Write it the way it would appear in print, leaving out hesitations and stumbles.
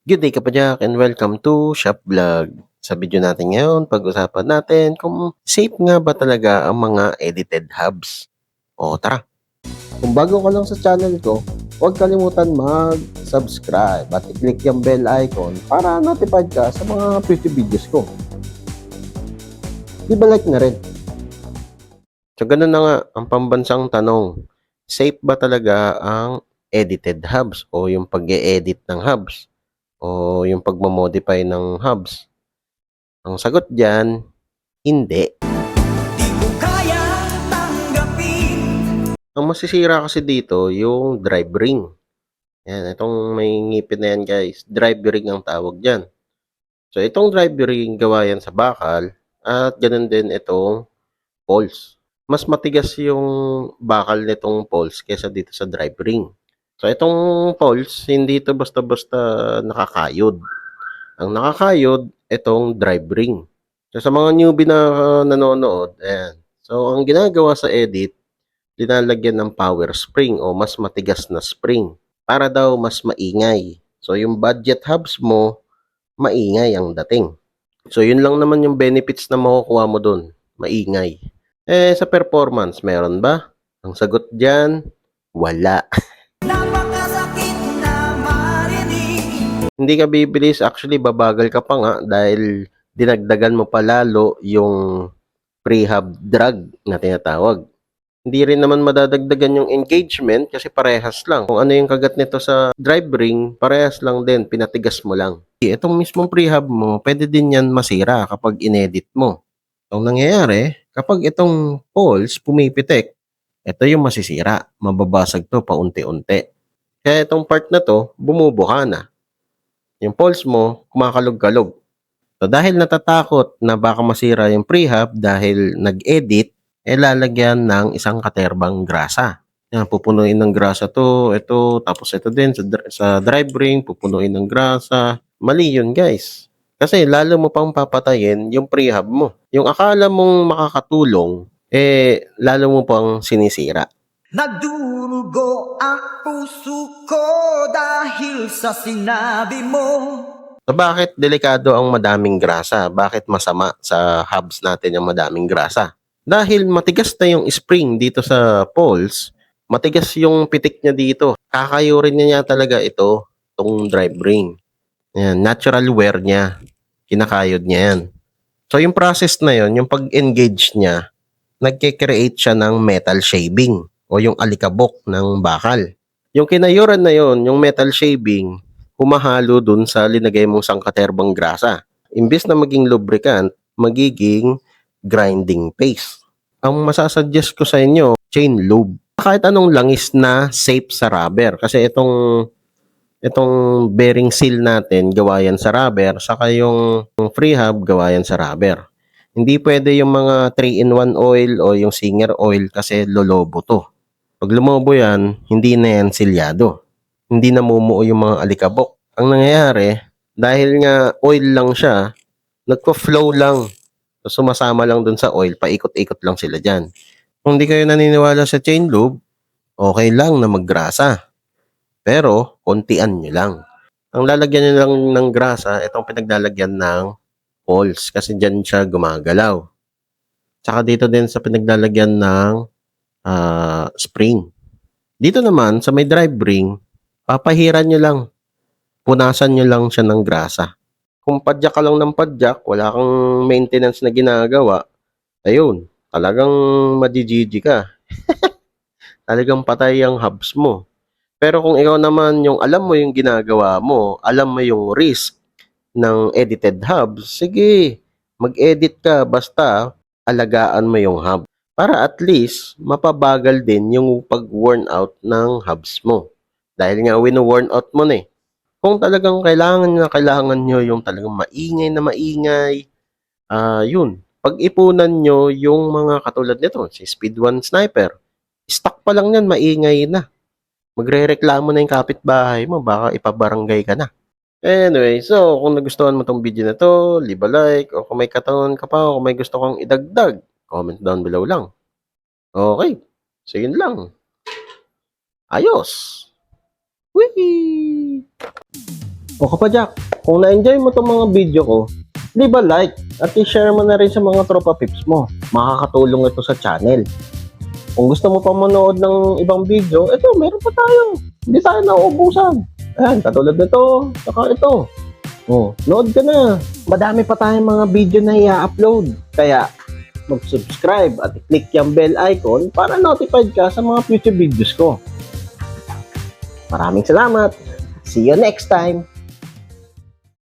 Good day kapadyak and welcome to Shop Vlog. Sa video natin ngayon, pag-usapan natin kung safe nga ba talaga ang mga edited hubs. O tara! Kung bago ka lang sa channel ko, huwag kalimutan mag-subscribe at i-click yung bell icon para notified ka sa mga future videos ko. Di ba like na rin? So ganun na nga ang pambansang tanong. Safe ba talaga ang edited hubs o yung pag-e-edit ng hubs? O yung pagmamodify ng hubs? Ang sagot dyan, hindi. Di ko kaya tanggapin. Ang masisira kasi dito, yung drive ring. Yan, itong may ngipin na yan guys. Drive ring ang tawag dyan. So, itong drive ring, gawa yan sa bakal. At ganun din itong poles. Mas matigas yung bakal nitong poles kesa dito sa drive ring. So, itong poles, hindi ito basta-basta nakakayod. Ang nakakayod, itong drive ring. So, sa mga newbie na nanonood, ayan. So, ang ginagawa sa edit, linalagyan ng power spring o mas matigas na spring para daw mas maingay. So, yung budget hubs mo, maingay ang dating. So, yun lang naman yung benefits na makukuha mo dun. Maingay. Sa performance, meron ba? Ang sagot dyan, wala. Napakasakit na marinig. Hindi ka bibilis, actually babagal ka pa nga dahil dinagdagan mo pa lalo yung prehab drag na tinatawag. Hindi rin naman madadagdagan yung engagement kasi parehas lang. Kung ano yung kagat nito sa drive ring, parehas lang din, pinatigas mo lang. Itong mismong prehab mo, pwede din yan masira kapag inedit mo. Ang nangyayari, kapag itong poles pumipitik, ito yung masisira. Mababasag to paunti-unti. Kaya itong part na to, bumubuka na. Yung poles mo, kumakalog-kalog. So dahil natatakot na baka masira yung prehab dahil nag-edit, lalagyan ng isang katerbang grasa. Yan, pupunuin ng grasa to, ito, tapos ito din sa drive ring, pupunuin ng grasa. Mali yun guys. Kasi lalo mo pang papatayin yung prehab mo. Yung akala mong makakatulong, lalo mo pang sinisira. Nagdurugo ang puso ko dahil sa sinabi mo. So bakit delikado ang madaming grasa? Bakit masama sa hubs natin yung madaming grasa? Dahil matigas na yung spring dito sa poles, matigas yung pitik niya dito. Kakayurin niya talaga itong drive ring. Yan, natural wear niya. Kinakayod niya yan. So yung process na yon, yung pag-engage niya, nagke-create siya ng metal shaving o yung alikabok ng bakal. Yung kinayuran na yon, yung metal shaving, humahalo dun sa linagay mong sangkaterbang grasa. Imbes na maging lubricant, magiging grinding paste. Ang masasuggest ko sa inyo, chain lube. Kahit anong langis na safe sa rubber. Kasi itong bearing seal natin, gawa yan sa rubber. Saka yung free hub, gawa yan sa rubber. Hindi pwede yung mga 3-in-1 oil o yung Singer oil kasi lolobo to. Pag lumobo yan, hindi na yan silyado. Hindi namumuo yung mga alikabok. Ang nangyayari, dahil nga oil lang siya, nagko-flow lang. So, sumasama lang dun sa oil, paikot-ikot lang sila dyan. Kung di kayo naniniwala sa chain lube, okay lang na maggrasa. Pero, kontian nyo lang. Ang lalagyan nyo lang ng grasa, itong pinaglalagyan ng poles kasi dyan siya gumagalaw. Tsaka dito din sa pinaglalagyan ng spring. Dito naman, sa may drive ring, papahiran nyo lang. Punasan nyo lang siya ng grasa. Kung padyak ka lang ng padyak, wala kang maintenance na ginagawa, ayun, talagang majijiji ka. Talagang patay ang hubs mo. Pero kung ikaw naman yung alam mo yung ginagawa mo, alam mo yung risk ng edited hubs, sige, mag-edit ka basta alagaan mo yung hub. Para at least mapabagal din yung pag-worn out ng hubs mo. Dahil nga wino-worn out mo na eh. Kung talagang kailangan nyo yung talagang maingay na maingay, yun. Pag-ipunan nyo yung mga katulad nito, si Speed 1 Sniper. Stock pa lang yan, maingay na. Magre-reklamo na yung kapitbahay mo, baka ipabarangay ka na. Anyway, so kung nagustuhan mo tong video na to, leave a like, o kung may katanungan ka pa, o kung may gusto kong idagdag, comment down below lang. Okay, so yun lang. Ayos! Whee! O kapadyak, kung na-enjoy mo itong mga video ko, leave a like at i-share mo na rin sa mga tropa pips mo. Makakatulong ito sa channel. Kung gusto mo pa manood ng ibang video, ito, meron pa tayo. Hindi tayo nauubusan. Ayan, katulad nito, saka ito. Oh, nood ka na. Madami pa tayong mga video na i-upload. Kaya, mag-subscribe at i-click yung bell icon para notified ka sa mga future videos ko. Maraming salamat. See you next time.